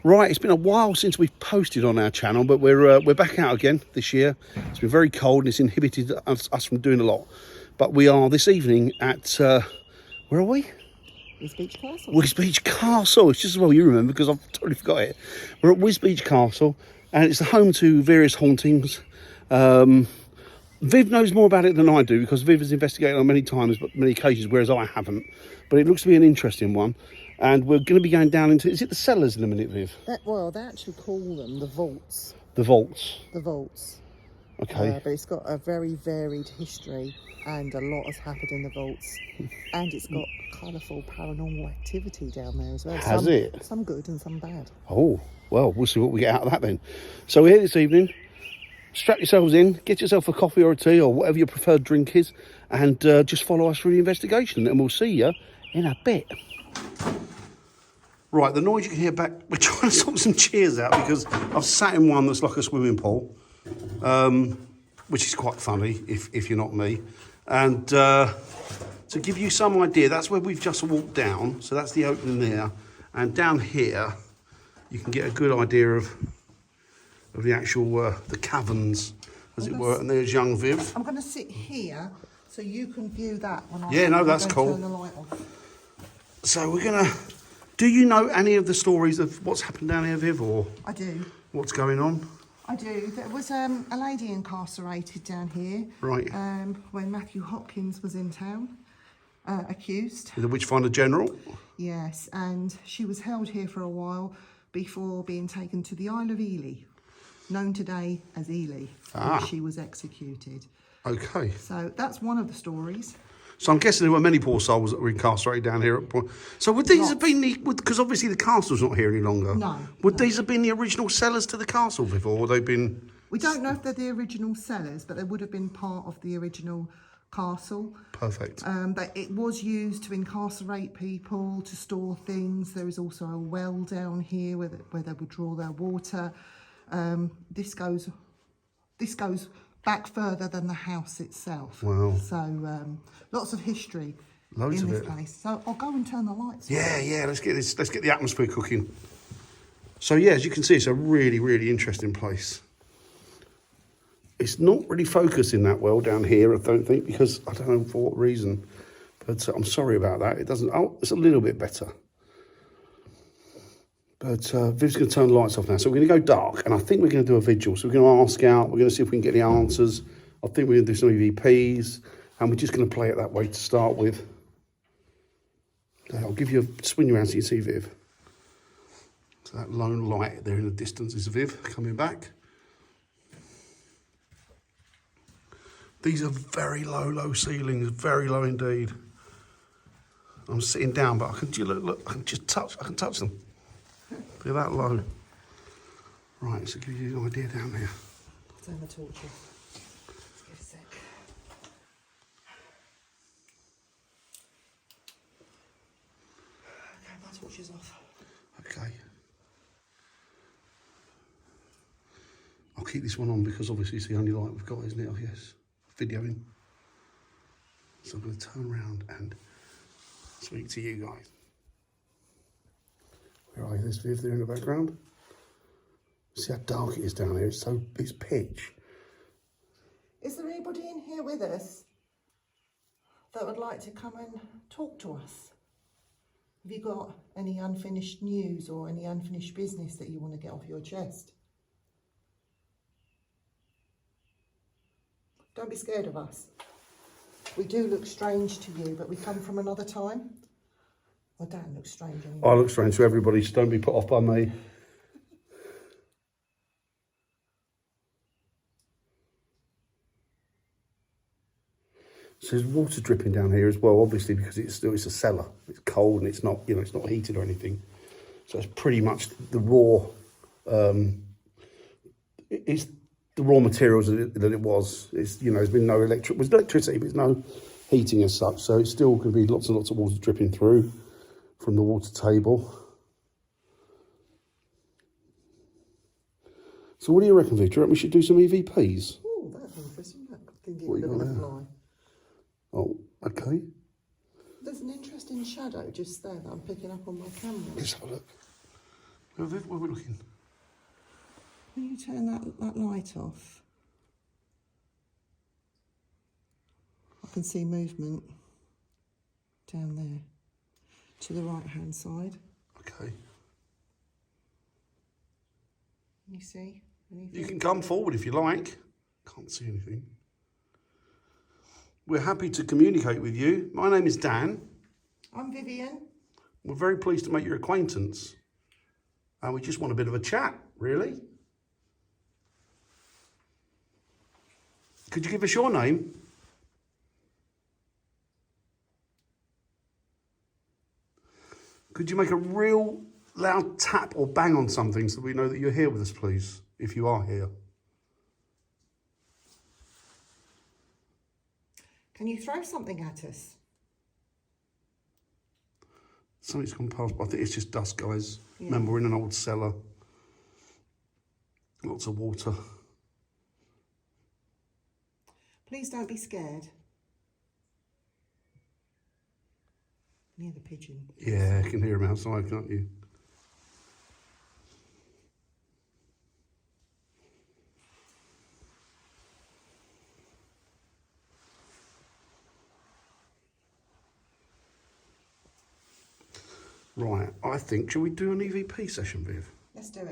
Right, it's been a while since we've posted on our channel, but we're back out again this year. It's been very cold and it's inhibited us from doing a lot. But we are this evening at, where are we? Wisbech Castle. Wisbech Castle. It's just as well you remember because I've totally forgot it. We're at Wisbech Castle and it's the home to various hauntings. Viv knows more about it than I do because Viv has investigated on many times, but many occasions, whereas I haven't. But it looks to be an interesting one. And we're going to be going down into, is it the cellars in a minute, Viv? Well, they actually call them the vaults. The vaults. The vaults. Okay. But it's got a very varied history and a lot has happened in the vaults. And it's got colourful paranormal activity down there as well. Has it? Some good and some bad. Oh, well, we'll see what we get out of that then. So we're here this evening. Strap yourselves in, get yourself a coffee or a tea or whatever your preferred drink is, and just follow us through the investigation, and we'll see you in a bit. Right, the noise you can hear back, we're trying to sort some chairs out because I've sat in one that's like a swimming pool, which is quite funny if you're not me. And to give you some idea, that's where we've just walked down, so that's the opening there. And down here, you can get a good idea of the actual, the caverns, as it were. And there's young Viv. I'm going to sit here so you can view that when I that's cool. turn the light off. So we're going to... Do you know any of the stories of what's happened down here, Viv, or... I do. What's going on? I do. There was a lady incarcerated down here. Right. When Matthew Hopkins was in town, accused. The Witchfinder General? Yes, and she was held here for a while before being taken to the Isle of Ely, known today as Ely, where she was executed. Okay. So that's one of the stories. So I'm guessing there were many poor souls that were incarcerated down here at point. So would these have been the... Because obviously the castle's not here any longer. No. Would these have been the original cellars to the castle, Viv, or would they been... We don't know if they're the original cellars, but they would have been part of the original castle. Perfect. But it was used to incarcerate people, to store things. There is also a well down here where they would draw their water. This goes back further than the house itself. Wow. So lots of history Loads in of this it. place. So I'll go and turn the lights on. Yeah, let's get the atmosphere cooking. So yeah, as you can see, it's a really, really interesting place. It's not really focusing that well down here, I don't think, because I don't know for what reason. But I'm sorry about that. It doesn't... Oh, it's a little bit better. But Viv's going to turn the lights off now. So we're going to go dark, and I think we're going to do a vigil. So we're going to ask out. We're going to see if we can get the answers. I think we're going to do some EVPs, and we're just going to play it that way to start with. I'll give you a spin around so you can see Viv. So that lone light there in the distance is Viv coming back. These are very low ceilings, very low indeed. I'm sitting down, but I can look, I can touch them. They're that low. Right, so give you an idea down there. I'll turn the torch off. Just give a sec. Okay, my torch is off. Okay. I'll keep this one on because obviously it's the only light we've got, isn't it? Oh, yes. Videoing. So I'm going to turn around and speak to you guys. Where are you? There's Viv there in the background. See how dark it is down here? It's pitch. Is there anybody in here with us that would like to come and talk to us? Have you got any unfinished news or any unfinished business that you want to get off your chest? Don't be scared of us. We do look strange to you, but we come from another time. Well, Dan looks strange anyway. I look strange to everybody, so don't be put off by me. So there's water dripping down here as well, obviously, because it's a cellar. It's cold and it's not, it's not heated or anything. So it's pretty much the raw, it's the raw materials that it was. It's, there's been no electricity, but there's no heating as such. So it's still going to be lots and lots of water dripping through from the water table. So what do you reckon, Vic? Do you reckon we should do some EVPs? Oh, that's interesting. I think it What would you have got been a there? fly. Oh, okay. There's an interesting shadow just there that I'm picking up on my camera. Let's have a look. Viv, where are we looking? Will you turn that light off? I can see movement down there to the right hand side. Okay. Can you see anything? You can come forward if you like. Can't see anything. We're happy to communicate with you. My name is Dan. I'm Vivian. We're very pleased to make your acquaintance. And we just want a bit of a chat, really. Could you give us your name? Could you make a real loud tap or bang on something so we know that you're here with us, please, if you are here? Can you throw something at us? Something's gone past, but I think it's just dust, guys. Yeah. Remember, we're in an old cellar. Lots of water. Please don't be scared. Near the pigeon. Yeah, you can hear him outside, can't you? Right, I think, shall we do an EVP session, Viv? Let's do it. I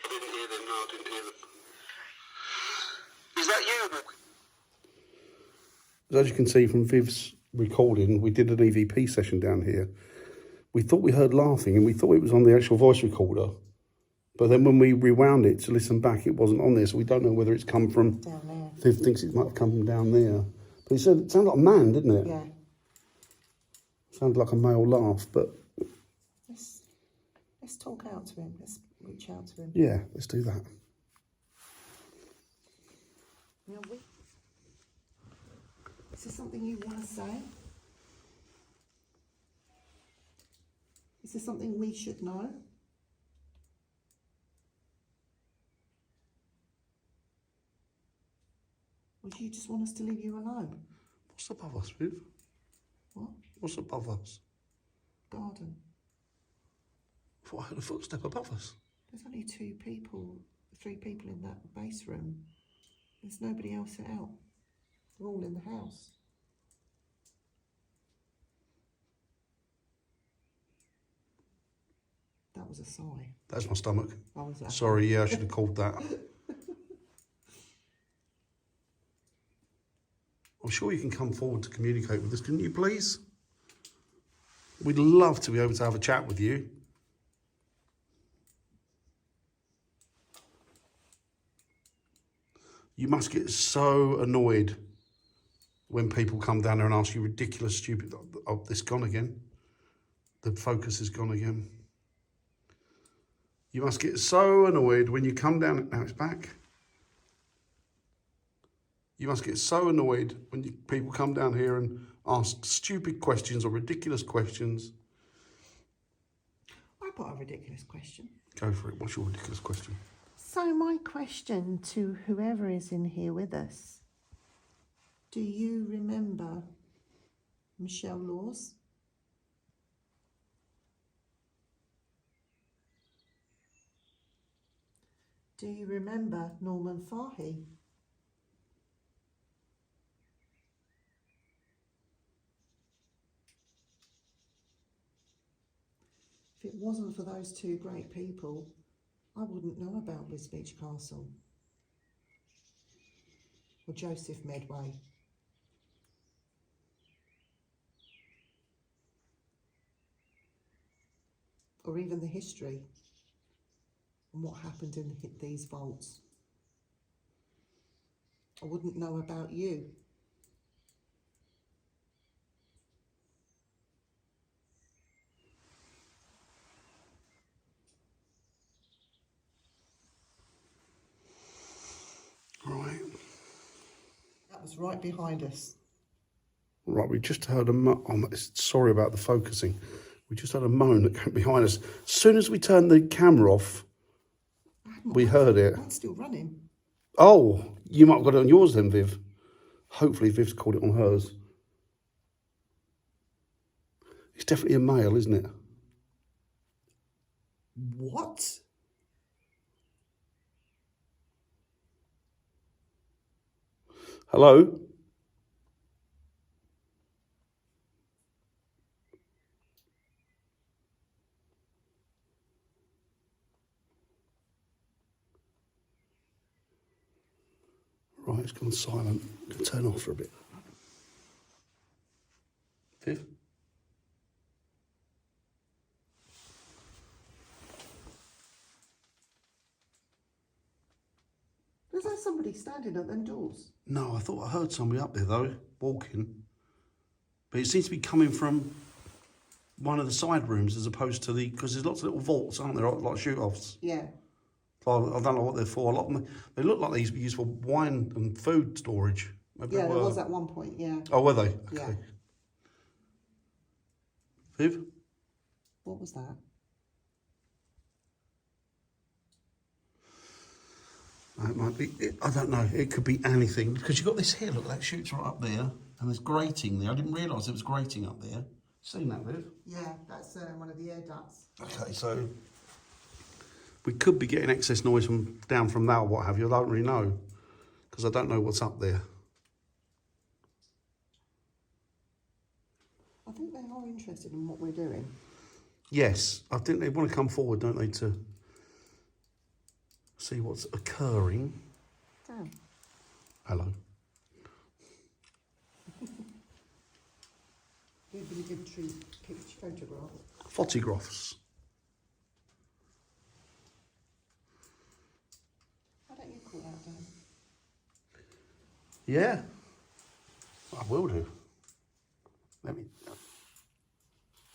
didn't hear them, no, I didn't hear them. Is that you? As you can see from Viv's recording, we did an EVP session down here. We thought we heard laughing and we thought it was on the actual voice recorder. But then when we rewound it to listen back, it wasn't on there, so we don't know whether it's come from... Down there. Viv thinks it might have come from down there. But it sounded like a man, didn't it? Yeah. Sounded like a male laugh, but... Let's talk out to him. Let's reach out to him. Yeah, let's do that. Now, is there something you want to say? Is there something we should know? Or do you just want us to leave you alone? What's above us, Viv? What? What's above us? Garden. I thought I heard a footstep above us. There's only 3 people in that base room. There's nobody else out. They're all in the house. That was a sigh. That's my stomach. Oh, was that? Sorry, yeah, I should have called that. I'm sure you can come forward to communicate with us, can you please? We'd love to be able to have a chat with you. You must get so annoyed when people come down there and ask you ridiculous, stupid... Oh, it's gone again. The focus is gone again. You must get so annoyed when you come down... Now it's back. You must get so annoyed when people come down here and ask stupid questions or ridiculous questions. I've got a ridiculous question. Go for it. What's your ridiculous question? So my question to whoever is in here with us, do you remember Michelle Laws? Do you remember Norman Fahy? If it wasn't for those 2 great people, I wouldn't know about Wisbech Castle or Joseph Medway. Or even the history and what happened in these vaults. I wouldn't know about you. Right. That was right behind us. Right, we just heard a moan. Oh, sorry about the focusing. We just had a moan that came behind us. As soon as we turned the camera off, we heard it. Mine's still running. Oh, you might have got it on yours then, Viv. Hopefully Viv's called it on hers. It's definitely a male, isn't it? What? Hello? Right, it's gone silent. Can turn off for a bit. Viv? Is there somebody standing at them doors? No, I thought I heard somebody up there though, walking. But it seems to be coming from one of the side rooms as opposed to the, because there's lots of little vaults, aren't there? Like shoot-offs. Yeah. So I don't know what they're for. A lot of them, they look like they used to be used for wine and food storage. Maybe Yeah, they there were. was at one point, yeah. Oh, were they? Yeah. Okay. Viv? What was that? It might be, I don't know, it could be anything. Because you've got this here, look, that shoots right up there. And there's grating there. I didn't realise there was grating up there. Seen that, Viv? Yeah, that's one of the air ducts. Okay, so we could be getting excess noise from down from that or what have you. I don't really know. Because I don't know what's up there. I think they are interested in what we're doing. Yes, I think they want to come forward, don't they, to see what's occurring. Damn. Hello. You've been a good true picture photograph. Photographs. Why don't you call out, Dan? Yeah. I will do. Let me... Did you hear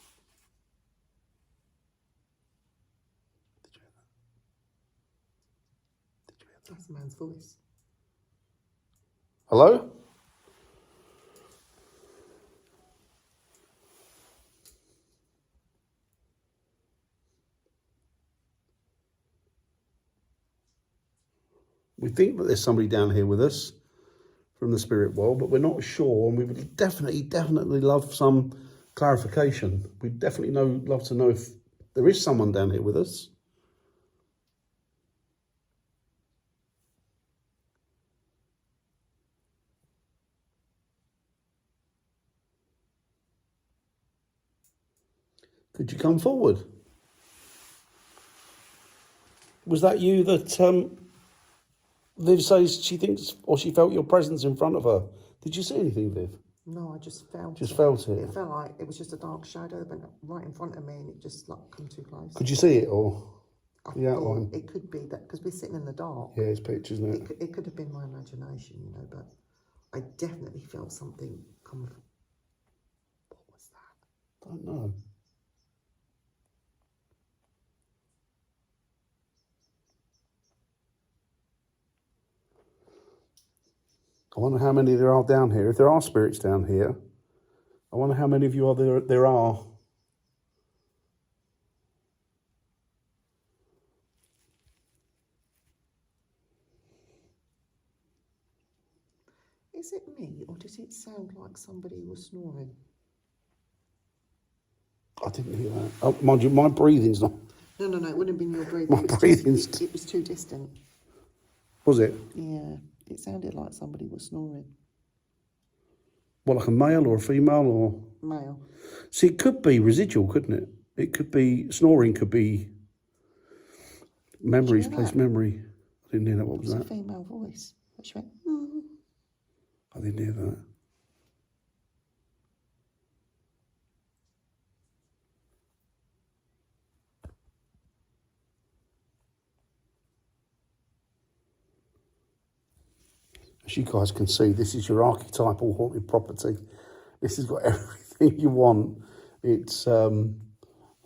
that? Did you hear that? That's a man's voice. Hello? We think that there's somebody down here with us from the spirit world, but we're not sure, and we would definitely love some clarification. We'd definitely love to know if there is someone down here with us. Could you come forward? Was that you that Viv says she thinks or she felt your presence in front of her? Did you see anything, Viv? No, I just felt Just felt it? It felt like it was just a dark shadow that went right in front of me and it just like come too close. Could you see it or I the outline? thought it could be that because we're sitting in the dark. Yeah, it's pictures, isn't it? It could have been my imagination, you know, but I definitely felt something come from. What was that? Don't know. I wonder how many there are down here. If there are spirits down here, I wonder how many of you there are. Is it me or does it sound like somebody was snoring? I didn't hear that. Oh, mind you, my breathing's not... No, it wouldn't have been your breathing. My breathing's... It was too distant. Was it? Yeah, it sounded like somebody was snoring. What, like a male or a female or... Male. See, it could be residual, couldn't it? It could be... Snoring could be... Memories, place memory. I didn't hear that. What was that? It was a female voice. She went, I didn't hear that. As you guys can see, this is your archetypal haunted property. This has got everything you want. It's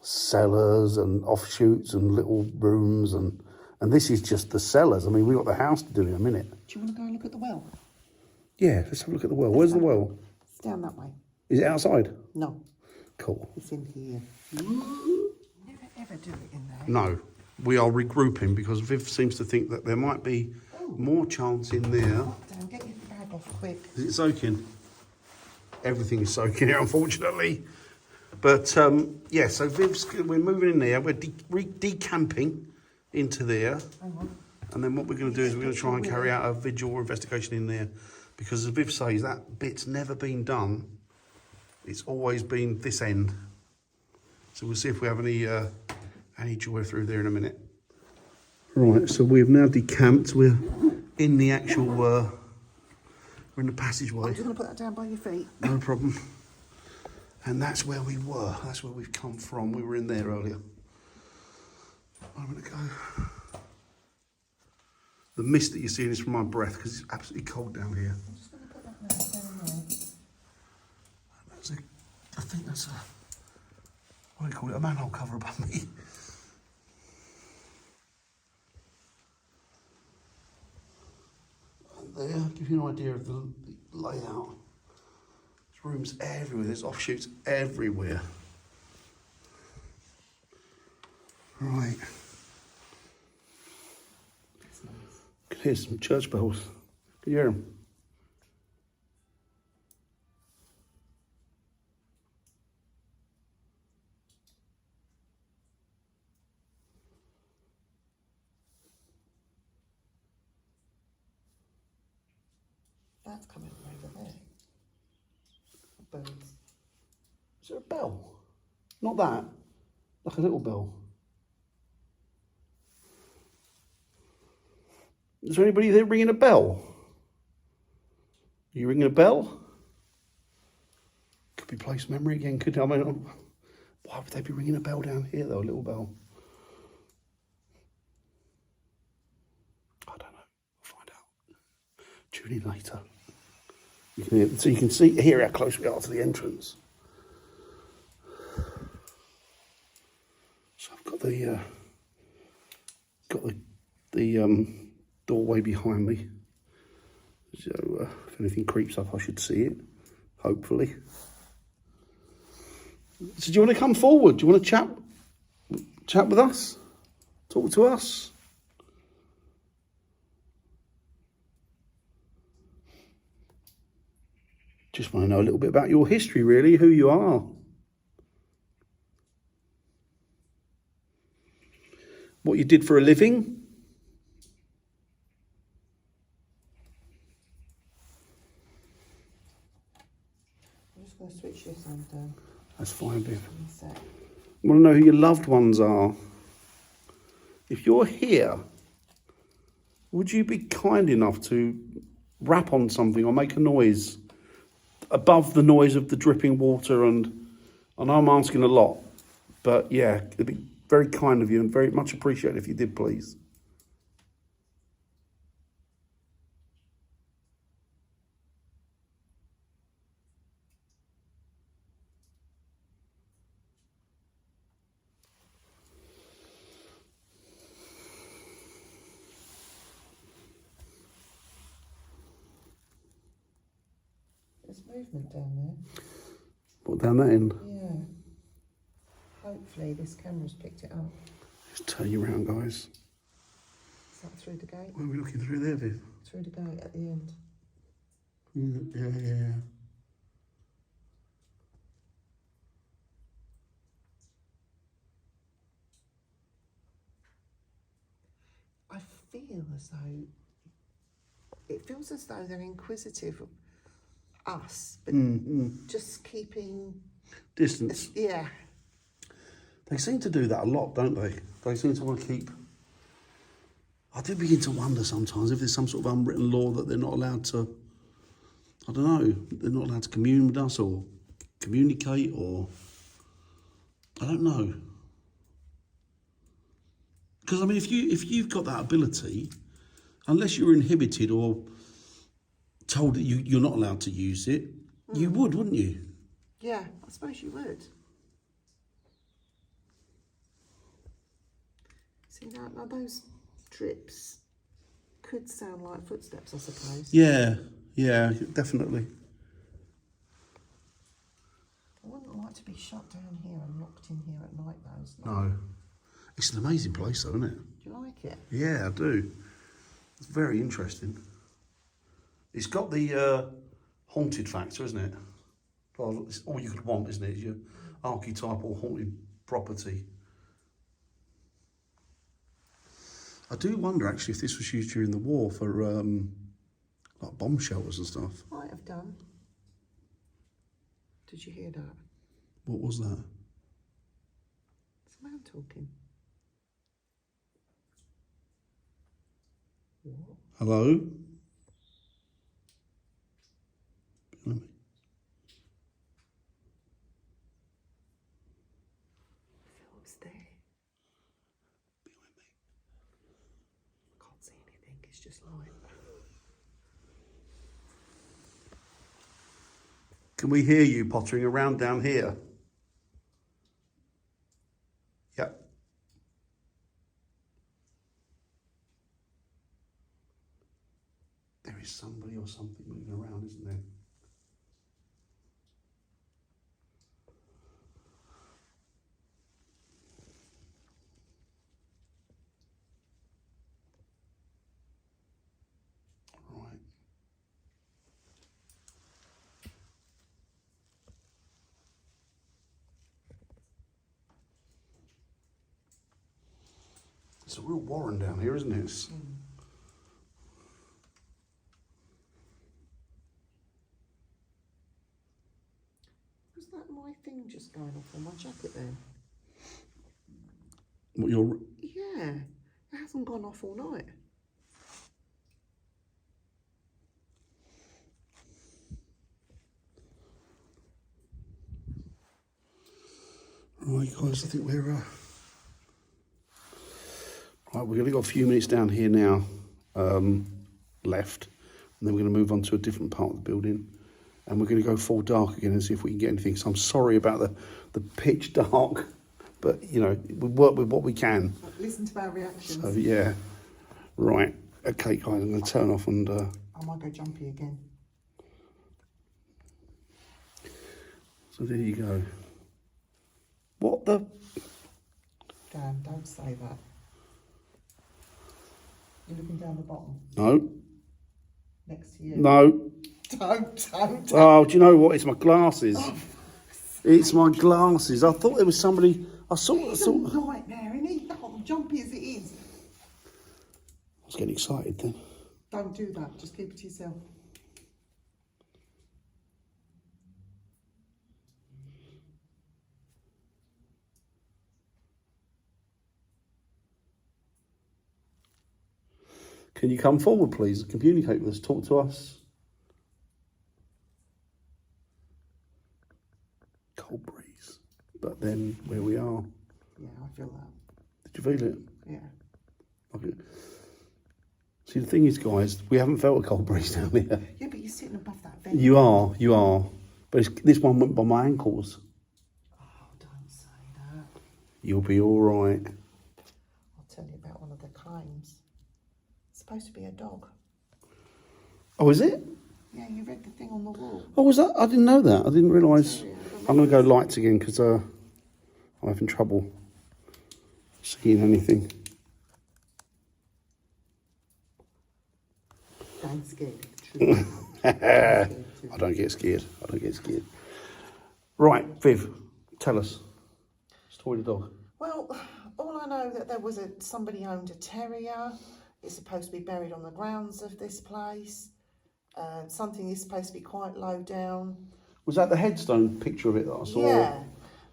cellars and offshoots and little rooms and this is just the cellars. I mean, we've got the house to do in a minute. do you want to go and look at the well? Yeah, let's have a look at the well. Where's the well? It's down that way. Is it outside? No, Cool. it's in here. Never ever do it in there. No, we are regrouping because Viv seems to think that there might be more chance in there. Dan, get your bag off quick. Is it soaking? Everything is soaking here, unfortunately. But yeah, so Viv's, we're moving in there. We're decamping into there. And then what we're going to do is we're going to try and carry out a visual investigation in there. Because as Viv says, that bit's never been done. It's always been this end. So we'll see if we have any joy through there in a minute. Right, so we've now decamped. We're in the actual, we're in the passageway. I'm just going to put that down by your feet. No problem. And that's where we were. That's where we've come from. We were in there earlier. I'm going to go. The mist that you're seeing is from my breath because it's absolutely cold down here. I'm just going to put that down there. I think that's a, what do you call it? A manhole cover above me. And there, give you an idea of the layout. There's rooms everywhere. There's offshoots everywhere. Right. Here's some church bells. Can you hear them? That's coming over there. Birds. Is there a bell? Not that. Like a little bell. Is there anybody there ringing a bell? Are you ringing a bell? Could be place memory again. Could I mean, why would they be ringing a bell down here though? A little bell. I don't know. We'll find out. Tune in later. You can hear, so you can hear how close we are to the entrance. So I've got the doorway behind me. So if anything creeps up, I should see it. Hopefully. So do you want to come forward? Do you want to chat with us? Talk to us? Just want to know a little bit about your history, really, who you are. What you did for a living. I'm just going to switch this on down. That's fine, Viv. In a sec. I want to know who your loved ones are. If you're here, would you be kind enough to rap on something or make a noise above the noise of the dripping water? And I know I'm asking a lot, but yeah, it'd be very kind of you and very much appreciated if you did, please. There's movement down there. What, down that end? Yeah. Hopefully this camera's picked it up. Just turn you around, guys. Is that through the gate? What are we looking through there, Viv? Through the gate at the end. Yeah. I feel as though it feels as though they're inquisitive of us, but just keeping Distance. Yeah. They seem to do that a lot, don't they? They seem to want to keep... I do begin to wonder sometimes if there's some sort of unwritten law that they're not allowed to... I don't know. They're not allowed to commune with us or communicate or... I don't know. Because, I mean, if you've got that ability, unless you're inhibited or told that you're not allowed to use it, you would, wouldn't you? Yeah, I suppose you would. See, now those drips could sound like footsteps, I suppose. Yeah, definitely. I wouldn't like to be shut down here and locked in here at night, though. No. It's an amazing place, though, isn't it? Do you like it? Yeah, I do. It's very interesting. It's got the haunted factor, isn't it? Well, it's all you could want, isn't it? archetypal haunted property. I do wonder actually if this was used during the war for like bomb shelters and stuff. Might have done. Did you hear that? What was that? It's a man talking. What? Hello? Behind me. Phil's there. Behind me. I can't see anything, it's just light. Can we hear you pottering around down here? Yep. There is somebody or something moving around, isn't there? Right. It's a real warren down here, isn't it? Was that my thing just going off on my jacket then? What you're... Yeah, it hasn't gone off all night. Right, guys, I think we're... Right, we've only got a few minutes down here now left, and then we're going to move on to a different part of the building, and we're going to go full dark again and see if we can get anything. So I'm sorry about the pitch dark, but, you know, we work with what we can. Listen to our reactions. So, yeah. Right. Okay, guys, I'm going to turn off and... I might go jumpy again. So there you go. What the... Dan, don't say that. You're looking down the bottom. No. Next to you. No. Don't. Oh, do you know what? It's my glasses. Oh. It's my glasses. I thought there was somebody... He's a nightmare, isn't he? Oh, jumpy as it is. I was getting excited then. Don't do that. Just keep it to yourself. Can you come forward, please? Communicate with us. Talk to us. Cold breeze. But then, where we are. Yeah, I feel that. Did you feel it? Yeah. Okay. See, the thing is, guys, we haven't felt a cold breeze down here. Yeah, but you're sitting above that vent. You are. But this one went by my ankles. Oh, don't say that. You'll be all right. I'll tell you about one of the claims. It's supposed to be a dog. Oh, is it? Yeah, you read the thing on the wall. Oh, was that? I didn't know that. I didn't realise. I'm going to go lights again because I'm having trouble seeing anything. Don't scared. I don't get scared. Right, Viv, tell us. Story of the dog. Well, all I know that there was somebody owned a terrier. It's supposed to be buried on the grounds of this place. Something is supposed to be quite low down. Was that the headstone picture of it that I saw? Yeah,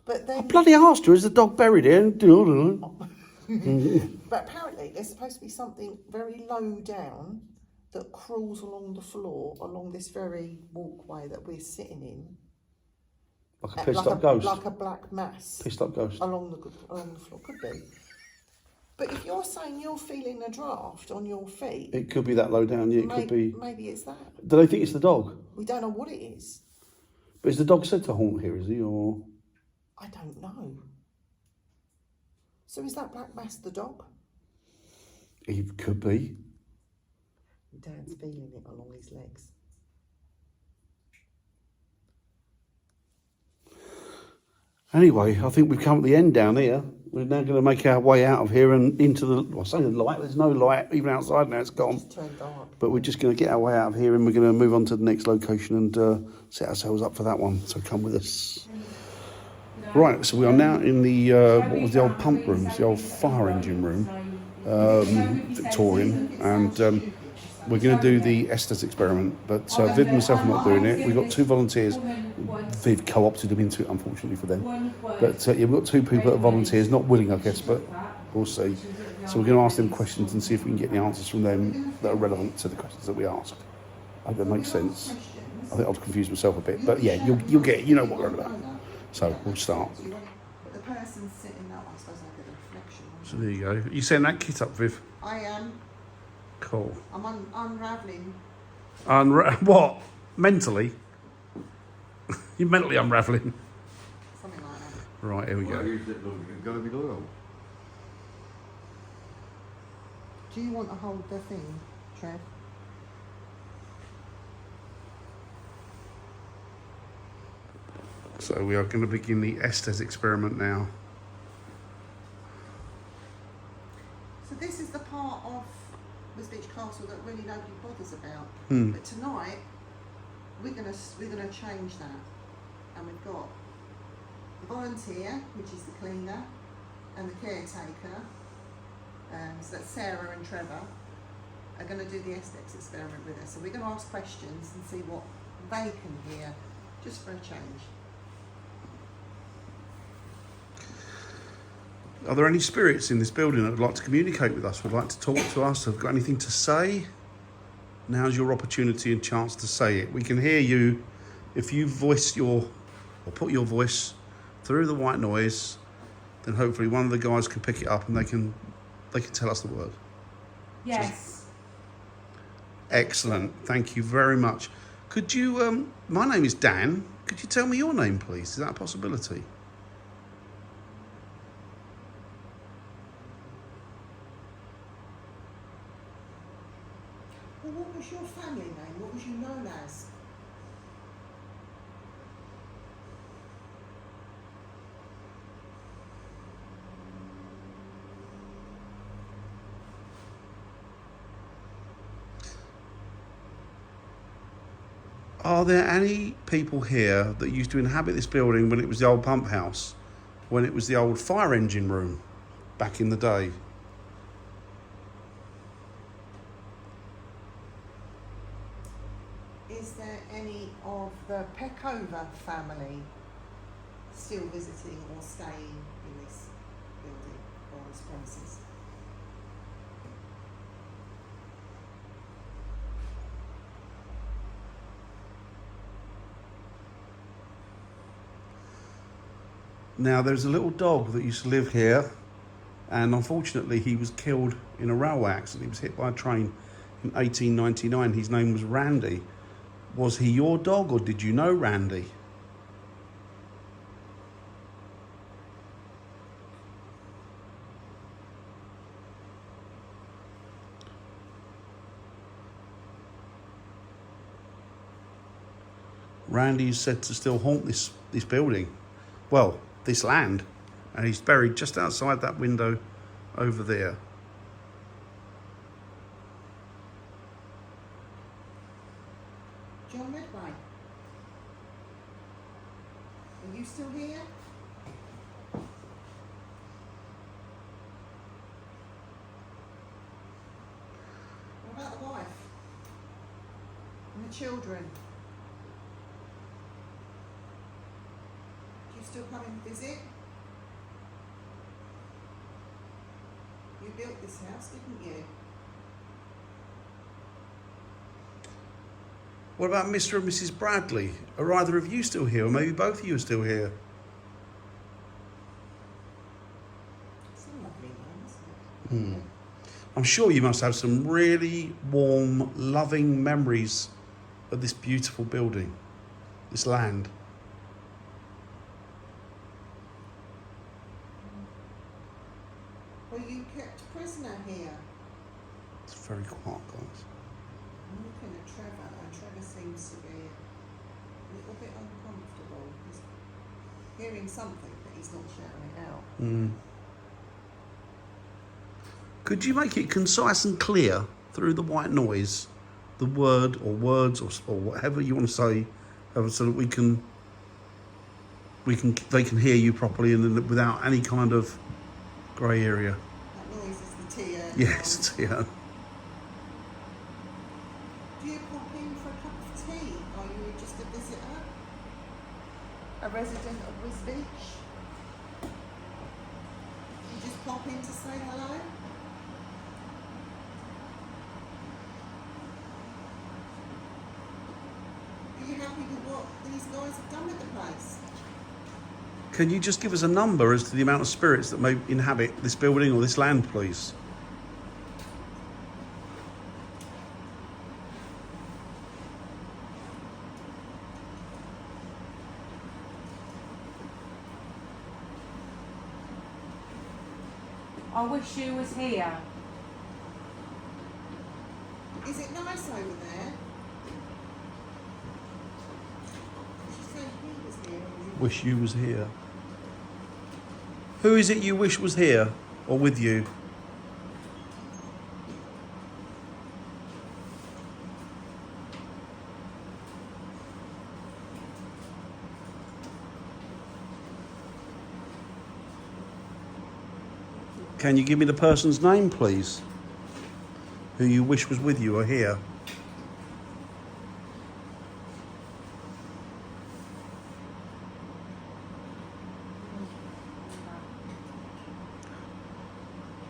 but then... I bloody asked her, is the dog buried here? But apparently there's supposed to be something very low down that crawls along the floor, along this very walkway that we're sitting in. Like a pissed up ghost? Like a black mass. Pissed up ghost? Along the floor, could be. But if you're saying you're feeling a draft on your feet... It could be that low down, yeah, it could be... Maybe it's that. Do they think it's the dog? We don't know what it is. But is the dog said to haunt here, is he, or...? I don't know. So is that black mass the dog? It could be. Dad's feeling it along his legs. Anyway, I think we've come at the end down here. We're now going to make our way out of here and into the... Well, I say the light. There's no light even outside now. It's gone. It's turned dark. But we're just going to get our way out of here and we're going to move on to the next location and set ourselves up for that one. So come with us. No, Right, so we are now in the, what was the old pump rooms, the old fire engine room, Victorian, and we're going to do the Estes experiment, but Viv and myself are not doing it. We've got 2 volunteers. Viv co-opted them into it, unfortunately for them. But yeah, we've got 2 people that are volunteers, not willing, I guess, but we'll see. So we're going to ask them questions and see if we can get the answers from them that are relevant to the questions that we asked. I hope that makes sense. I think I've confused myself a bit, but yeah, you'll get it. You know what we're on about. So we'll start. But the person sitting now, I suppose I get a reflection. So there you go. You setting that kit up, Viv? I am. Cool. I'm unravelling. What? Mentally? You're mentally unravelling. Something like that. Right, here we go. Got to be loyal. Do you want to hold the thing, Trev? So we are going to begin the Estes experiment now. So this is the part of Wisbech Castle that really nobody bothers about. Hmm. But tonight we're gonna change that, and we've got the volunteer, which is the cleaner, and the caretaker. So that's Sarah and Trevor are going to do the Estes experiment with us. So we're going to ask questions and see what they can hear, just for a change. Are there any spirits in this building that would like to communicate with us, would like to talk to us, have got anything to say? Now's your opportunity and chance to say it. We can hear you if you voice or put your voice through the white noise, then hopefully one of the guys can pick it up and they can tell us the word. Yes. Excellent. Thank you very much. Could you, my name is Dan. Could you tell me your name, please? Is that a possibility? Well, what was your family name? What was you known as? Are there any people here that used to inhabit this building when it was the old pump house, when it was the old fire engine room back in the day? Is there any of the Peckover family still visiting or staying in this building or this premises? Now, there's a little dog that used to live here, and unfortunately he was killed in a railway accident. He was hit by a train in 1899. His name was Randy. Was he your dog, or did you know Randy? Randy is said to still haunt this building. Well, this land, and he's buried just outside that window over there. John Medway, are you still here? What about the wife and the children? Do you still come and visit? You built this house, didn't you? What about Mr. and Mrs. Bradley? Are either of you still here, or maybe both of you are still here? It's a lovely one, isn't it? I'm sure you must have some really warm, loving memories of this beautiful building, this land. Were you kept prisoner here? It's very quiet, guys. I'm looking at Trevor, and Trevor seems to be a little bit uncomfortable. He's hearing something, but he's not shouting it out. Could you make it concise and clear through the white noise, the word or words or whatever you want to say, so that we can they can hear you properly and without any kind of grey area. That noise is the tea. Yes, yeah. Do you pop in for a cup of tea? Are you just a visitor? A resident of Wisbech? You just pop in to say hello? Are you happy with what these guys have done with the place? Can you just give us a number as to the amount of spirits that may inhabit this building or this land, please? I wish you was here. Is it nice over there? Did you say he was here? Or you? Wish you was here. Who is it you wish was here or with you? Can you give me the person's name, please? Who you wish was with you or here?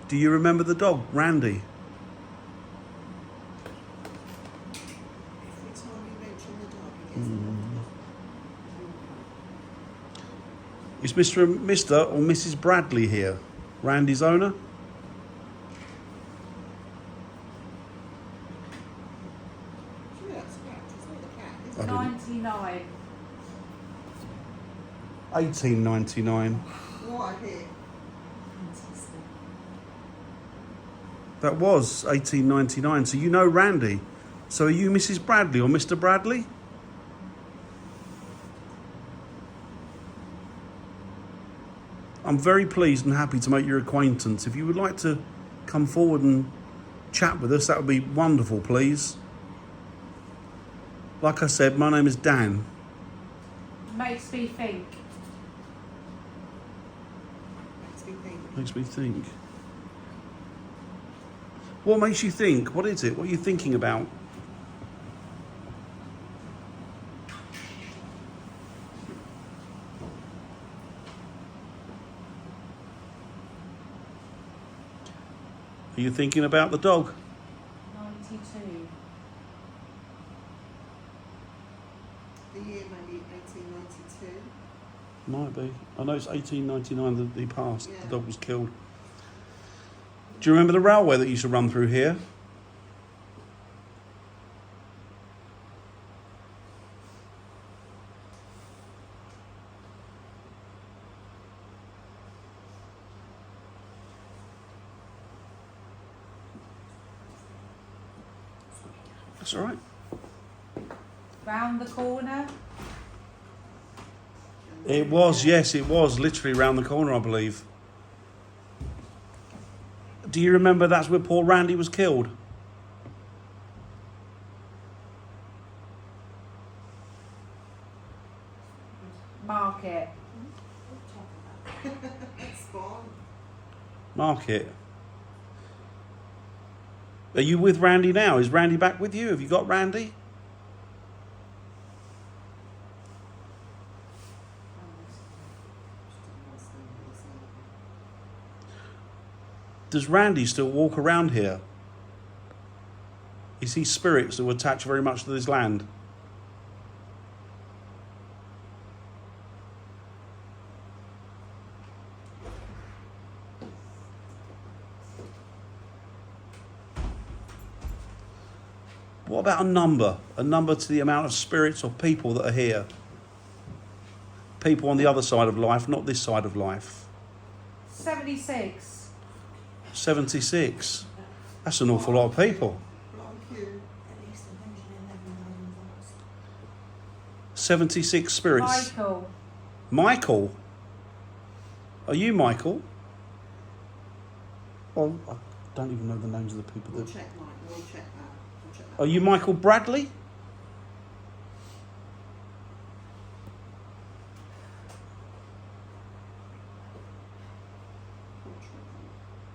Do you remember the dog, Randy? Every time you mention the dog, he gets Is Mr. or Mrs. Bradley here? Randy's owner? Sure, that's a cat. It's not a cat, is I it? didn't- 99. 1899. Right here. That was 1899. So you know Randy. So are you Mrs. Bradley or Mr. Bradley? I'm very pleased and happy to make your acquaintance. If you would like to come forward and chat with us, that would be wonderful, please. Like I said, my name is Dan. Makes me think. Makes me think. Makes me think. What makes you think? What is it? What are you thinking about? Are you thinking about the dog? 92. The year maybe 1892. Might be. I know it's 1899 that he passed. Yeah. The dog was killed. Do you remember the railway that used to run through here? That's all right. Round the corner. It was, yes, it was literally round the corner, I believe. Do you remember that's where poor Randy was killed? Market. That's fine. Market. Are you with Randy now? Is Randy back with you? Have you got Randy? Does Randy still walk around here? Is he spirits who attach very much to this land? What about a number? A number to the amount of spirits or people that are here? People on the other side of life, not this side of life. 76. 76. That's an awful lot of people. Like you. 76 spirits. Michael. Michael? Are you Michael? Well, I don't even know the names of the people We'll that... check, Mike. We'll check that. We'll check that. Are you Michael Bradley?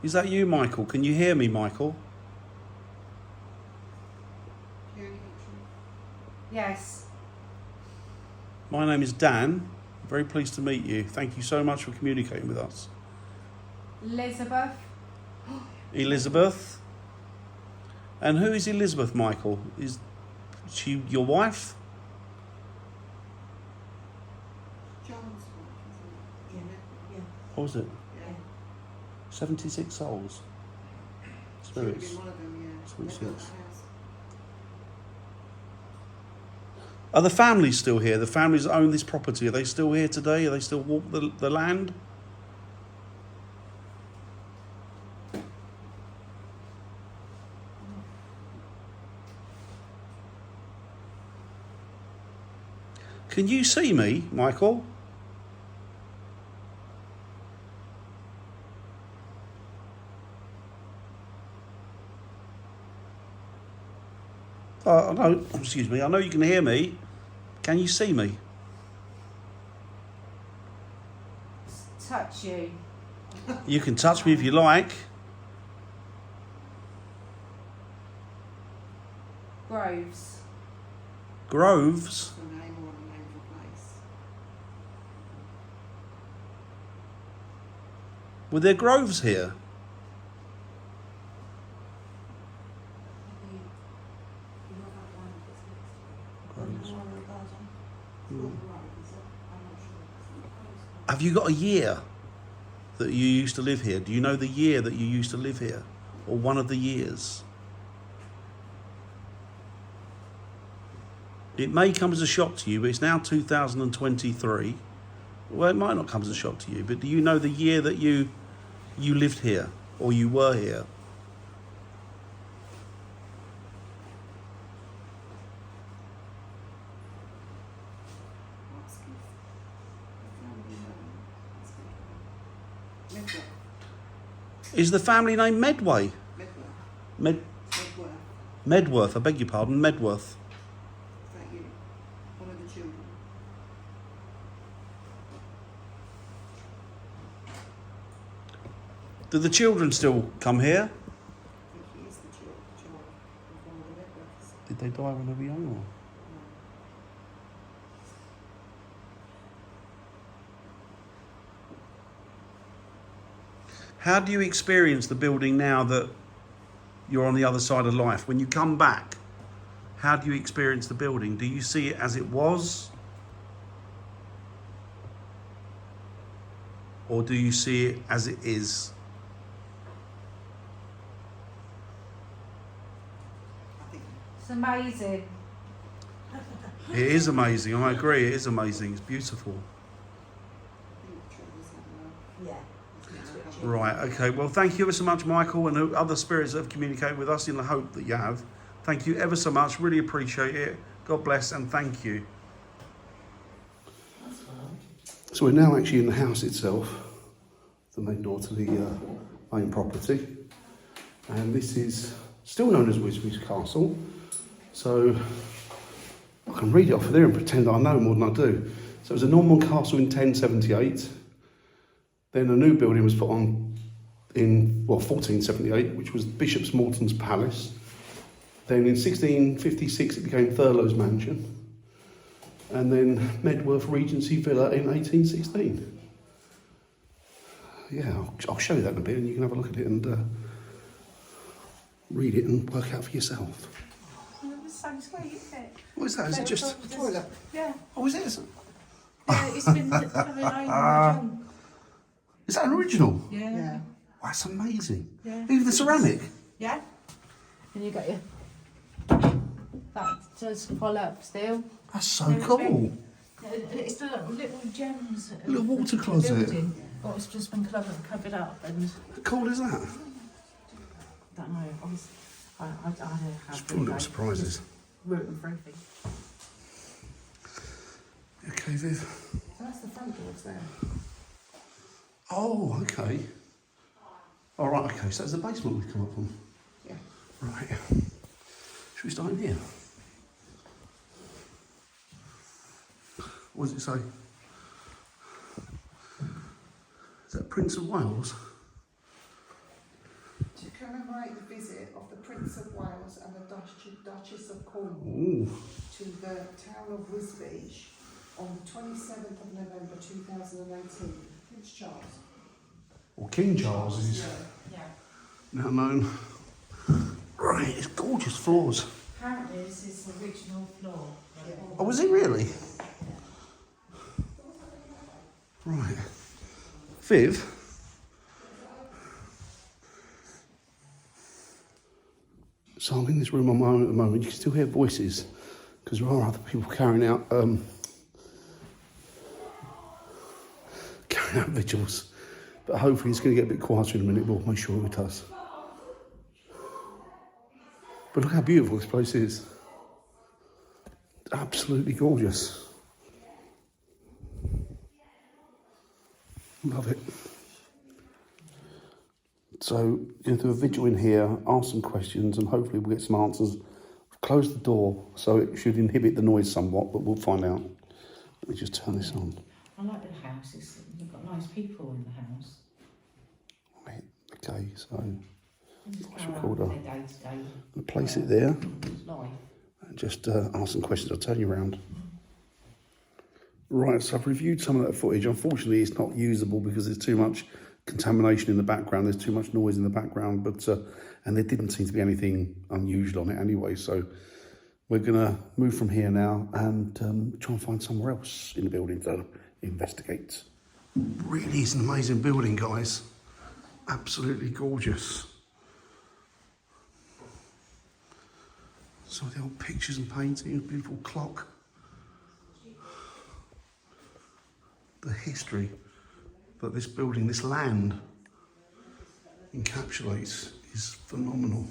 Is that you, Michael? Can you hear me, Michael? Yes. My name is Dan. Very pleased to meet you. Thank you so much for communicating with us. Elizabeth. Elizabeth. And who is Elizabeth, Michael? Is she your wife? John's wife, isn't it? Yeah. Or was it? Yeah. 76 souls? Spirits. One of them, yeah. Sweet They've got six. the house. Are the families still here? The families that own this property, are they still here today? Are they still walk the land? Can you see me, Michael? No, excuse me. I know you can hear me. Can you see me? Touch you. You can touch me if you like. Groves. Groves. The name or the name of a place. Were there groves here? Have you got a year that you used to live here? Do you know the year that you used to live here? Or one of the years? It may come as a shock to you, but it's now 2023. Well, it might not come as a shock to you, but do you know the year that you lived here or you were here? Medworth. Is the family name Medway? Medworth. Medworth, I beg your pardon, Medworth. Is that you? One of the children? Do the children still come here? I think he is the child of one of the Medworths. Did they die when they were young? Or? How do you experience the building now that you're on the other side of life? When you come back, how do you experience the building? Do you see it as it was? Or do you see it as it is? I think It's amazing. It is amazing. I agree. It is amazing. It's beautiful. Trevor's had Yeah. Right, okay. Well, thank you ever so much, Michael, and other spirits that have communicated with us in the hope that you have. Thank you ever so much. Really appreciate it. God bless and thank you. So we're now actually in the house itself, the main door to the main property. And this is still known as Wisbech Castle. So I can read it off of there and pretend I know more than I do. So it was a Norman castle in 1078. Then a new building was put on in 1478, which was Bishop's Morton's Palace. Then in 1656 it became Thurlow's Mansion. And then Medworth Regency Villa in 1816. Yeah, I'll show you that in a bit and you can have a look at it and read it and work out for yourself. It's so sweet, isn't it? What is that? Is it just... a toilet. Yeah. Oh, is it? Yeah, it's been living over. Is that an original? Yeah. Yeah. Wow, that's amazing. Yeah. Even the ceramic. Yeah. And you got your... That does fall up still. That's so cool. It's the little gems. A little water closet. Oh, it's just been covered up and... How cool is that? don't know. I don't know how Just full of little surprises. Rooting for everything. Okay, Viv. So that's the front doors there. Oh, okay. All right, okay. So that's the basement we've come up from. Yeah. Right. Should we start in here? What does it say? Is that Prince of Wales? commemorate the visit of the Prince of Wales and the Duchess of Cornwall Ooh. to the town of Wisbech on the 27th of November 2018. Prince Charles. Well, King Charles is Yeah. now known. Right, it's gorgeous floors. Apparently this is the original floor. Yeah. Oh, was it really? Right. Viv? So I'm in this room on my own at the moment. You can still hear voices because there are other people carrying out vigils. But hopefully it's going to get a bit quieter in a minute. We'll make sure it does. But look how beautiful this place is. Absolutely gorgeous. Love it. So, going to do a vigil in here, ask some questions, and hopefully we'll get some answers. Close the door, so it should inhibit the noise somewhat, but we'll find out. Let me just turn this on. I like the house. You've got nice people in the house. Right, okay, so Voice recorder. Day to day. I'm going to place it there Life. and just ask some questions. I'll turn you around. Right, so I've reviewed some of that footage. Unfortunately, it's not usable because there's too much contamination in the background. There's too much noise in the background, but and there didn't seem to be anything unusual on it anyway. So we're going to move from here now and try and find somewhere else in the building to investigate. Really is an amazing building, guys. Absolutely gorgeous. Some of the old pictures and paintings, beautiful clock. The history that this building, this land encapsulates is phenomenal.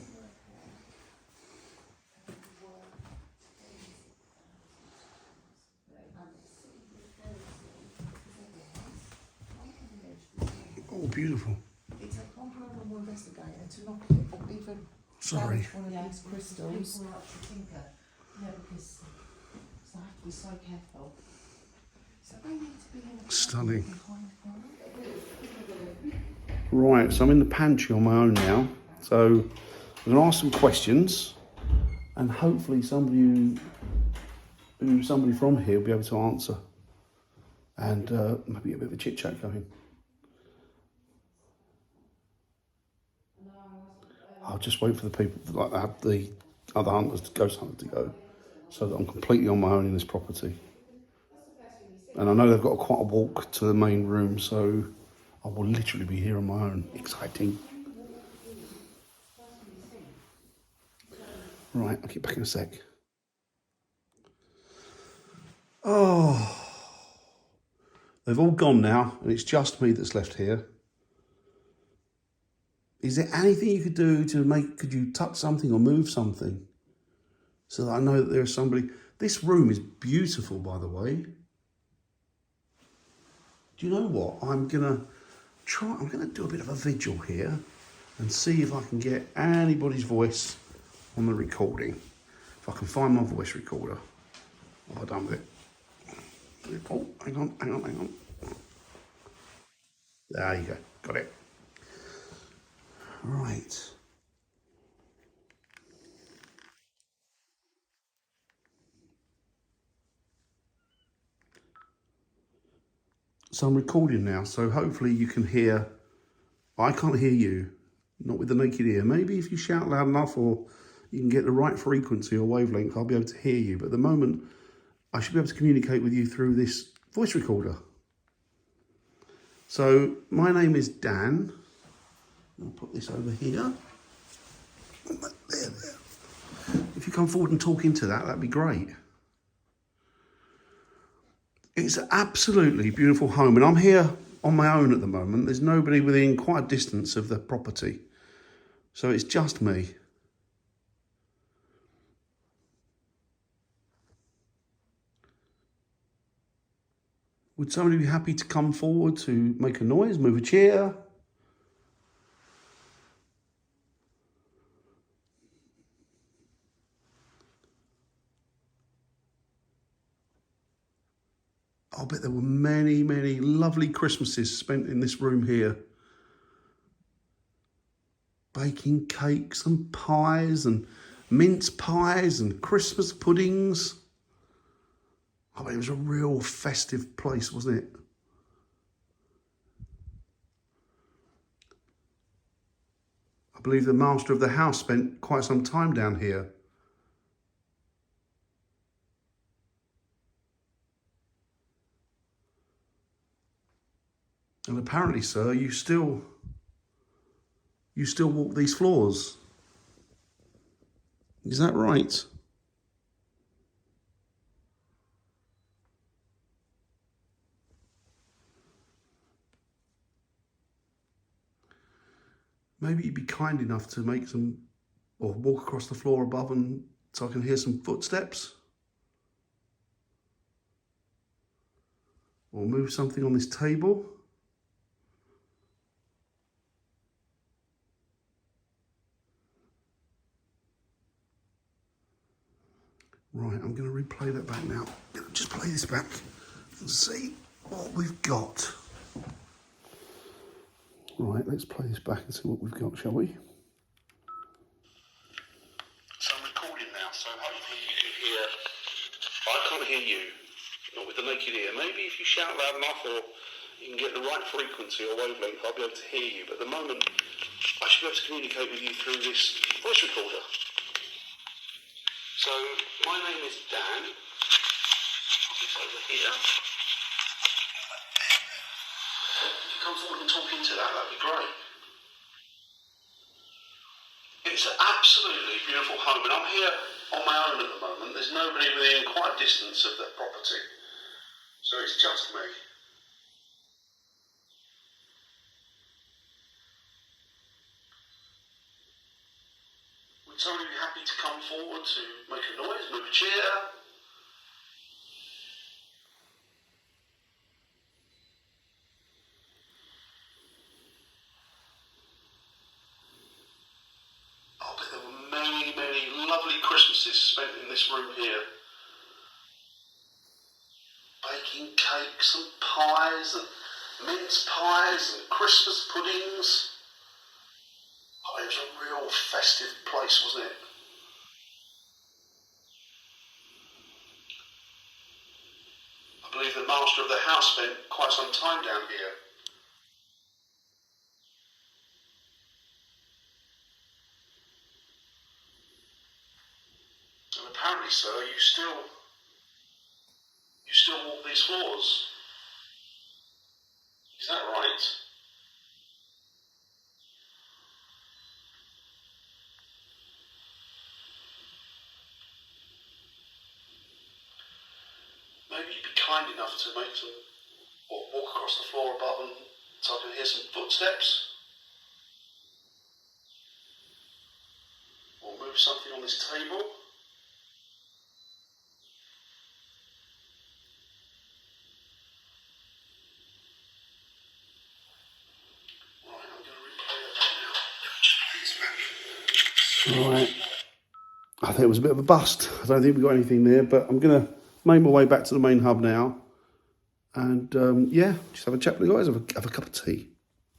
Oh, beautiful. It's a paranormal investigator to knock it or even Sorry. damage one of these crystals. People like to tinker. Yeah, because I have to be so careful. So they need to be in a Stunning. Right, so I'm in the pantry on my own now. So I'm going to ask some questions, and hopefully somebody from here will be able to answer, and maybe get a bit of a chit chat going. I'll just wait for the people, like the other hunters, ghost hunters to go, so that I'm completely on my own in this property. And I know they've got quite a walk to the main room, so I will literally be here on my own. Exciting. Right, I'll get back in a sec. Oh, they've all gone now, and it's just me that's left here. Is there anything you could do could you touch something or move something so that I know that there is somebody? This room is beautiful, by the way. Do you know what? I'm gonna do a bit of a vigil here and see if I can get anybody's voice on the recording. If I can find my voice recorder. What have I done with it? Oh, hang on. There you go, got it. Right. So I'm recording now, so hopefully you can hear. I can't hear you, not with the naked ear. Maybe if you shout loud enough or you can get the right frequency or wavelength, I'll be able to hear you. But at the moment, I should be able to communicate with you through this voice recorder. So my name is Dan. I'll put this over here. There. If you come forward and talk into that, that'd be great. It's an absolutely beautiful home, and I'm here on my own at the moment. There's nobody within quite a distance of the property, so it's just me. Would somebody be happy to come forward to make a noise, move a chair? I'll bet there were many, many lovely Christmases spent in this room here. baking cakes and pies and mince pies and Christmas puddings. I mean, it was a real festive place, wasn't it? I believe the master of the house spent quite some time down here. And apparently, sir, you still walk these floors. Is that right? Maybe you'd be kind enough to make some, or walk across the floor above and so I can hear some footsteps. Or move something on this table. Right, I'm going to replay that back now. Just play this back and see what we've got. Right, let's play this back and see what we've got, shall we? So I'm recording now, so hopefully you can hear. I can't hear you, not with the naked ear. Maybe if you shout loud enough or you can get the right frequency or wavelength, I'll be able to hear you. But at the moment, I should be able to communicate with you through this voice recorder. So, my name is Dan. It's over here. If you come forward and talk into that, that'd be great. It's an absolutely beautiful home, and I'm here on my own at the moment. There's nobody within quite a distance of the property. So it's just me. Would somebody be happy to come forward to make a noise, move a chair? Oh, but there were many, many lovely Christmases spent in this room here. Baking cakes and pies and mince pies and Christmas puddings. Oh, it was a real festive place, wasn't it? I believe the master of the house spent quite some time down here. And apparently, sir, you still walk these floors. Is that right? Maybe you'd be kind enough to make some, or walk across the floor above and so I can hear some footsteps. Or move something on this table. Right, I'm going to replay that now. Right. I think it was a bit of a bust. I don't think we got anything there, but I'm going to make my way back to the main hub now. And yeah, just have a chat with the guys, have a cup of tea.